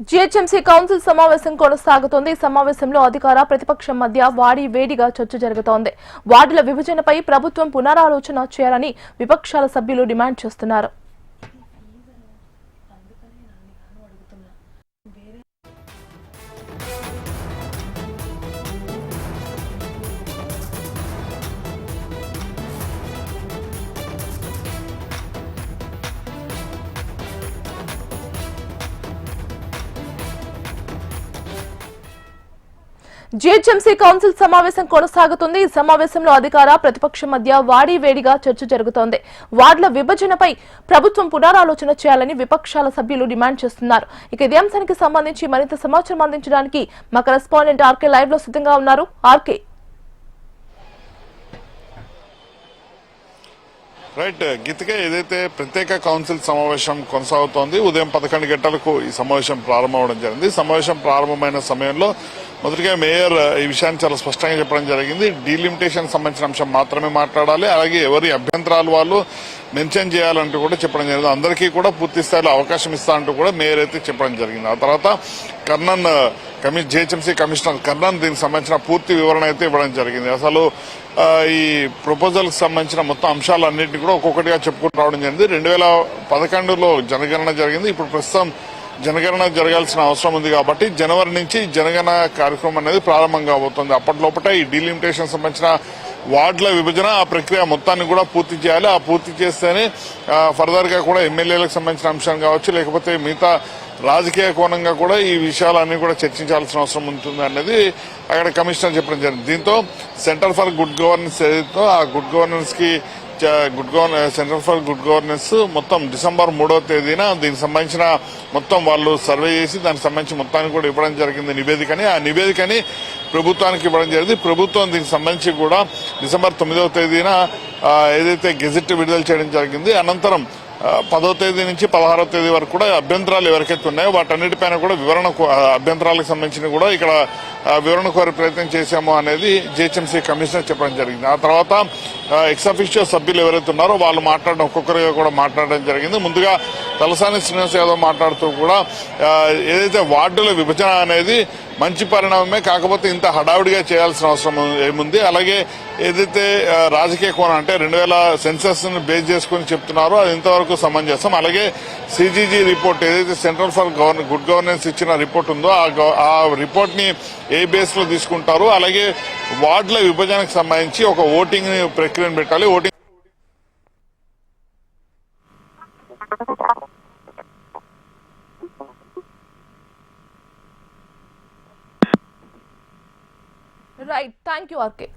GHMC council సమావేశం కొనసాగుతోంది. ఈ సమావేశంలో అధికార ప్రతిపక్షం మధ్య వాడి వేడిగా చర్చ జరుగుతోంది. వార్డుల విభజనపై ప్రభుత్వం పునరాలోచన చేయాలని విపక్షాల సభ్యులు డిమాండ్ చేస్తున్నారు. జీహెచ్ఎంసీ కౌన్సిల్ సమావేశం కొనసాగుతుంది. ఈ సమావేశంలో అధికార ప్రతిపక్షం మధ్య వాడి వేడిగా చర్చ జరుగుతోంది. వార్డుల విభజనపై ప్రభుత్వం పునరాలోచన చేయాలని విపక్షాల సభ్యులు డిమాండ్ చేస్తున్నారు. ఇక ఇదే అంశానికి సంబంధించి మరింత సమాచారం అందించడానికి మా కరెస్పాండెంట్ ఆర్కే లైవ్ లో సిద్ధంగా ఉన్నారు. ఆర్కే, రైట్ గీతగా ఏదైతే ప్రత్యేక కౌన్సిల్ సమావేశం కొనసాగుతోంది, ఉదయం 11 గంటలకు ఈ సమావేశం ప్రారంభమవడం జరిగింది. సమావేశం ప్రారంభమైన సమయంలో మొదటిగా మేయర్ ఈ విషయాన్ని చాలా స్పష్టంగా చెప్పడం జరిగింది. డీలిమిటేషన్ సంబంధించిన అంశం మాత్రమే మాట్లాడాలి, అలాగే ఎవరి అభ్యంతరాలు వాళ్ళు మెన్షన్ చేయాలంటూ కూడా చెప్పడం జరిగింది. అందరికీ కూడా పూర్తి స్థాయిలో అవకాశం ఇస్తా అంటూ కూడా మేయర్ అయితే చెప్పడం జరిగింది. ఆ తర్వాత కర్ణన్ జీహెచ్ఎంసీ కమిషనర్ కర్ణన్ దీనికి సంబంధించిన పూర్తి వివరణ అయితే ఇవ్వడం జరిగింది. అసలు ఈ ప్రపోజల్ కి సంబంధించిన మొత్తం అంశాలన్నింటినీ కూడా ఒక్కొక్కటిగా చెప్పుకుంటూ రావడం జరిగింది. 2011లో జనగణన జరిగింది. ఇప్పుడు ప్రస్తుతం జనగణన జరగాల్సిన అవసరం ఉంది కాబట్టి జనవరి నుంచి జనగణన కార్యక్రమం అనేది ప్రారంభం కాబోతోంది. అప్పటిలోపట ఈ డీలిమిటేషన్ సంబంధించిన వార్డుల విభజన ఆ ప్రక్రియ మొత్తాన్ని కూడా పూర్తి చేయాలి. ఆ పూర్తి చేస్తేనే ఫర్దర్ గా కూడా ఎమ్మెల్యేలకు సంబంధించిన అంశం కావచ్చు, లేకపోతే మిగతా రాజకీయ కోణంగా కూడా ఈ విషయాలన్నీ కూడా చర్చించాల్సిన అవసరం ఉంటుంది అనేది అక్కడ కమిషనర్ చెప్పడం జరిగింది. దీంతో సెంటర్ ఫర్ గుడ్ గవర్నెన్స్ ఏదైతే ఆ గుడ్ గవర్నెన్స్ కి సెంటర్ ఫర్ గుడ్ గవర్నెన్స్ మొత్తం డిసెంబర్ 3వ తేదీన దీనికి సంబంధించిన మొత్తం వాళ్ళు సర్వే చేసి దానికి సంబంధించి మొత్తాన్ని కూడా ఇవ్వడం జరిగింది నివేదికని. ఆ నివేదికని ప్రభుత్వానికి ఇవ్వడం జరిగింది. ప్రభుత్వం దీనికి సంబంధించి కూడా డిసెంబర్ 9వ తేదీన ఏదైతే గెజెట్ విడుదల చేయడం జరిగింది. అనంతరం 10వ తేదీ నుంచి 16వ తేదీ వరకు కూడా అభ్యంతరాలు ఎవరికైతే ఉన్నాయో వాటన్నిటిపైన కూడా అభ్యంతరాలకు సంబంధించి కూడా ఇక్కడ వివరణ కోరే ప్రయత్నం చేశాము అనేది జీహెచ్ఎంసీ కమిషనర్ చెప్పడం జరిగింది. ఆ తర్వాత ఎక్స్-అఫీషియో సభ్యులు ఎవరైతే ఉన్నారో వాళ్ళు మాట్లాడడం ఒక్కొక్కరిగా కూడా మాట్లాడడం జరిగింది. ముందుగా తలసాని శ్రీనివాస్ యాదవ్ మాట్లాడుతూ కూడా ఏదైతే వార్డుల విభజన అనేది మంచి పరిణామమే, కాకపోతే ఇంత హడావుడిగా చేయాల్సిన అవసరం ఏముంది, అలాగే ఏదైతే రాజకీయ కోణం అంటే 2000 సెన్సస్ ను బేస్ చేసుకుని చెప్తున్నారో అది ఇంతవరకు సమంజసం. అలాగే సిజీజీ రిపోర్ట్ ఏదైతే సెంట్రల్ ఫర్ గుడ్ గవర్నెన్స్ ఇచ్చిన రిపోర్ట్ ఉందో ఆ రిపోర్ట్ ని ఏ బేస్ లో తీసుకుంటారు, అలాగే వార్డుల విభజనకు సంబంధించి ఒక ఓటింగ్ ప్రక్రియను పెట్టాలి. Voting right, thank you RK.